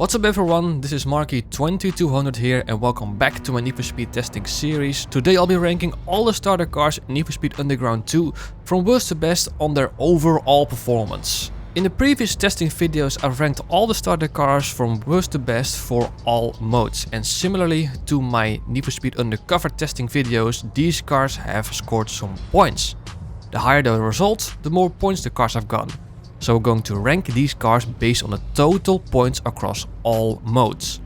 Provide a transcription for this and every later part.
What's up everyone, this is Marky2200 here and welcome back to my Need for Speed testing series. Today I'll be ranking all the starter cars in Need for Speed Underground 2 from worst to best on their overall performance. In the previous testing videos I've ranked all the starter cars from worst to best for all modes, and similarly to my Need for Speed Undercover testing videos, these cars have scored some points. The higher the result, the more points the cars have gotten. So we're going to rank these cars based on the total points across all modes.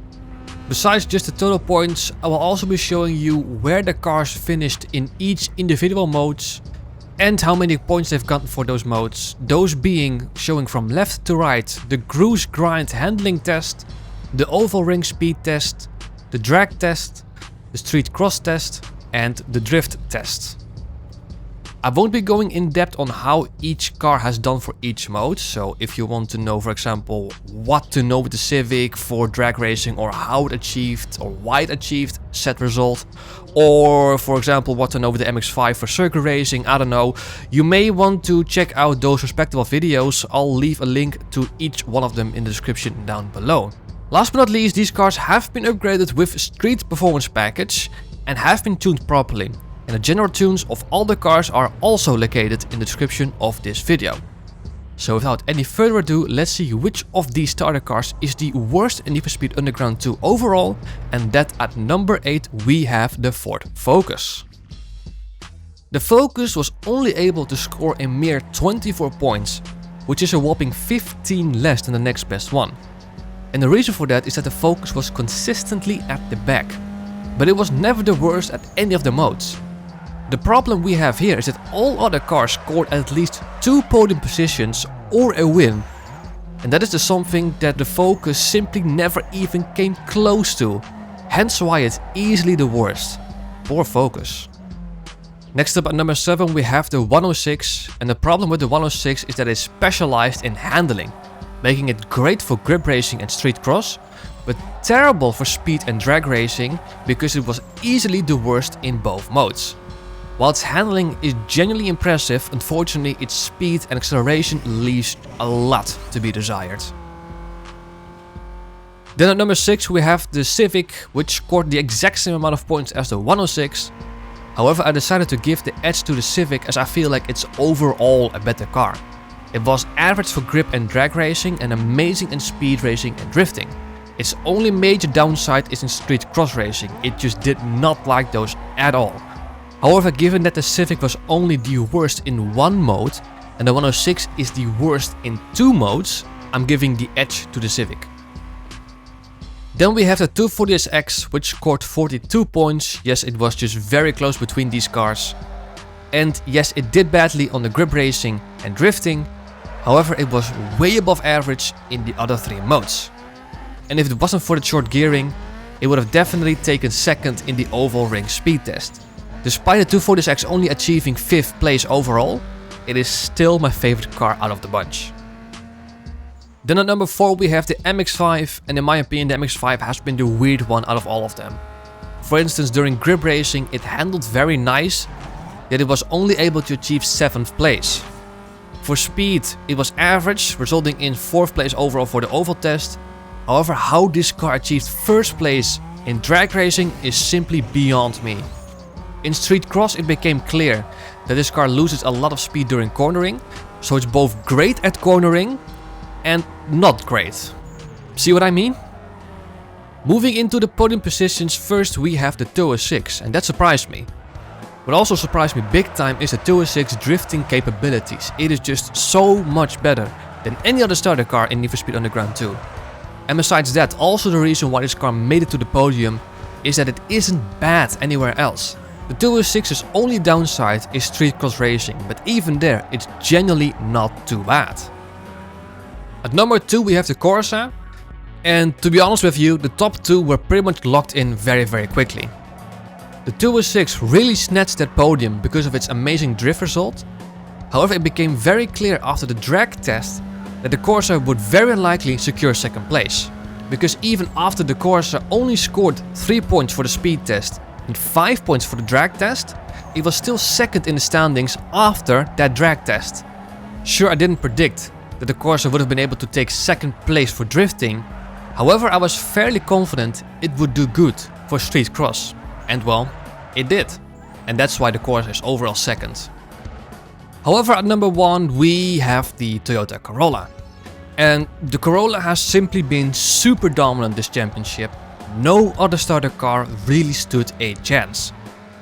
Besides just the total points, I will also be showing you where the cars finished in each individual modes and how many points they've gotten for those modes. Those being showing from left to right the Grouse Grind Handling Test, the Oval Ring Speed Test, the Drag Test, the Street Cross Test and the Drift Test. I won't be going in depth on how each car has done for each mode, so if you want to know, for example, what to know with the Civic for drag racing, or how it achieved or why it achieved said result, or for example what to know with the MX-5 for circuit racing, I don't know, you may want to check out those respective videos. I'll leave a link to each one of them in the description down below. Last but not least, these cars have been upgraded with Street Performance Package and have been tuned properly. And the general tunes of all the cars are also located in the description of this video. So without any further ado, let's see which of these starter cars is the worst in Need for Speed Underground 2 overall, and that at number 8 we have the Ford Focus. The Focus was only able to score a mere 24 points, which is a whopping 15 less than the next best one. And the reason for that is that the Focus was consistently at the back, but it was never the worst at any of the modes. The problem we have here is that all other cars scored at least 2 podium positions or a win. And that is the something that the Focus simply never even came close to. Hence why it's easily the worst. Poor Focus. Next up at number 7 we have the 106, and the problem with the 106 is that it's specialized in handling, making it great for grip racing and street cross, but terrible for speed and drag racing because it was easily the worst in both modes. While its handling is genuinely impressive, unfortunately its speed and acceleration leaves a lot to be desired. Then at number 6 we have the Civic, which scored the exact same amount of points as the 106. However, I decided to give the edge to the Civic as I feel like it's overall a better car. It was average for grip and drag racing and amazing in speed racing and drifting. Its only major downside is in street cross racing. It just did not like those at all. However, given that the Civic was only the worst in one mode and the 106 is the worst in 2 modes, I'm giving the edge to the Civic. Then we have the 240SX, which scored 42 points. Yes, it was just very close between these cars. And yes, it did badly on the grip racing and drifting. However, it was way above average in the other 3 modes. And if it wasn't for the short gearing, it would have definitely taken second in the Oval Ring Speed Test. Despite the 240SX only achieving 5th place overall, it is still my favorite car out of the bunch. Then at number 4 we have the MX-5, and in my opinion the MX-5 has been the weird one out of all of them. For instance, during grip racing it handled very nice, yet it was only able to achieve 7th place. For speed it was average, resulting in 4th place overall for the Oval Test. However, how this car achieved 1st place in drag racing is simply beyond me. In street cross it became clear that this car loses a lot of speed during cornering, so it's both great at cornering and not great. See what I mean? Moving into the podium positions, first we have the 206, and that surprised me. What also surprised me big time is the 206 drifting capabilities. It is just so much better than any other starter car in Need for Speed Underground 2. And besides that, also the reason why this car made it to the podium is that it isn't bad anywhere else. The 206's only downside is street cross racing, but even there it's genuinely not too bad. At number 2 we have the Corsa, and to be honest with you, the top 2 were pretty much locked in very quickly. The 206 really snatched that podium because of its amazing drift result. However, it became very clear after the drag test that the Corsa would very unlikely secure 2nd place, because even after the Corsa only scored 3 points for the speed test and 5 points for the drag test, it was still 2nd in the standings after that drag test. Sure, I didn't predict that the Corsa would have been able to take 2nd place for drifting, However, I was fairly confident it would do good for street cross. And well, it did. And that's why the course is overall second. However, at number 1 we have the Toyota Corolla. And the Corolla has simply been super dominant this championship. No other starter car really stood a chance.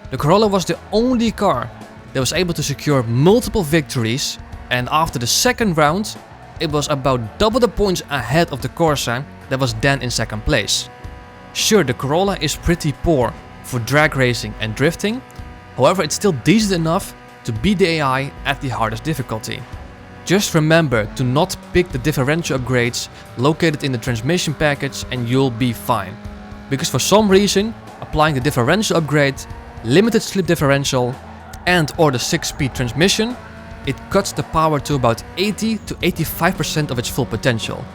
The Corolla was the only car that was able to secure multiple victories, and after the second round it was about double the points ahead of the Corsa that was then in second place. Sure, the Corolla is pretty poor for drag racing and drifting, however it's still decent enough to beat the AI at the hardest difficulty. Just remember to not pick the differential upgrades located in the transmission package and you'll be fine. Because for some reason, applying the differential upgrade, limited slip differential and or the 6-speed transmission, it cuts the power to about 80 to 85% of its full potential.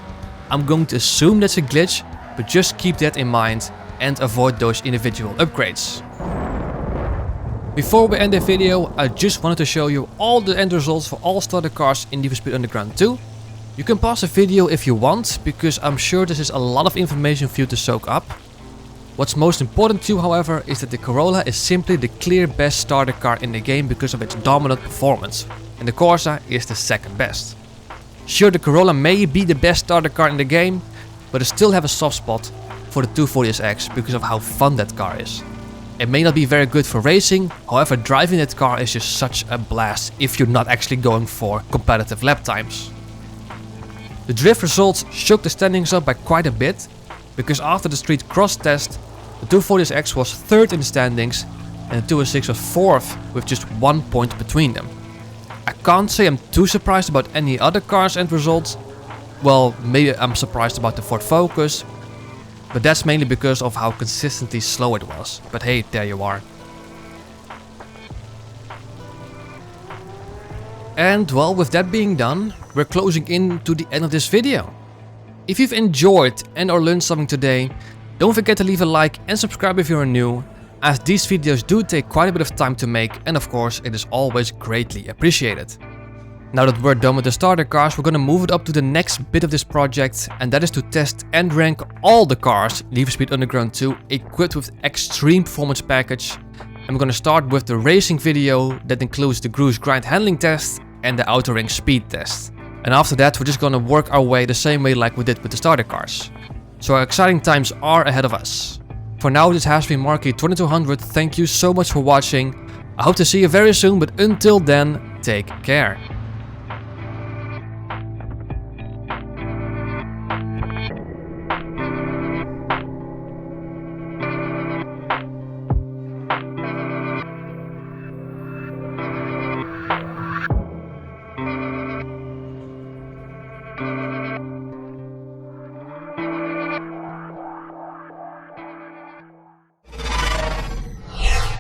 I'm going to assume that's a glitch, but just keep that in mind and avoid those individual upgrades. Before we end the video, I just wanted to show you all the end results for all starter cars in Need for Speed Underground 2. You can pause the video if you want, because I'm sure this is a lot of information for you to soak up. What's most important too, however, is that the Corolla is simply the clear best starter car in the game because of its dominant performance, and the Corsa is the second best. Sure, the Corolla may be the best starter car in the game, but I still have a soft spot for the 240SX because of how fun that car is. It may not be very good for racing, however driving that car is just such a blast if you're not actually going for competitive lap times. The drift results shook the standings up by quite a bit, because after the street cross test, the 240SX was third in the standings and the 206 was fourth with just 1 point between them. I can't say I'm too surprised about any other cars' end results. Well, maybe I'm surprised about the Ford Focus, but that's mainly because of how consistently slow it was. But hey, there you are. And well, with that being done, we're closing in to the end of this video. If you've enjoyed and or learned something today, don't forget to leave a like and subscribe if you're new, as these videos do take quite a bit of time to make and of course it is always greatly appreciated. Now that we're done with the starter cars, we're gonna move it up to the next bit of this project, and that is to test and rank all the cars in Need for Speed Underground 2 equipped with extreme performance package. And we're gonna start with the racing video that includes the Grouse Grind Handling Test and the Auto Ring Speed Test. And after that we're just gonna work our way the same way like we did with the starter cars. So our exciting times are ahead of us. For now, this has been Marky 2200, thank you so much for watching. I hope to see you very soon, but until then, take care.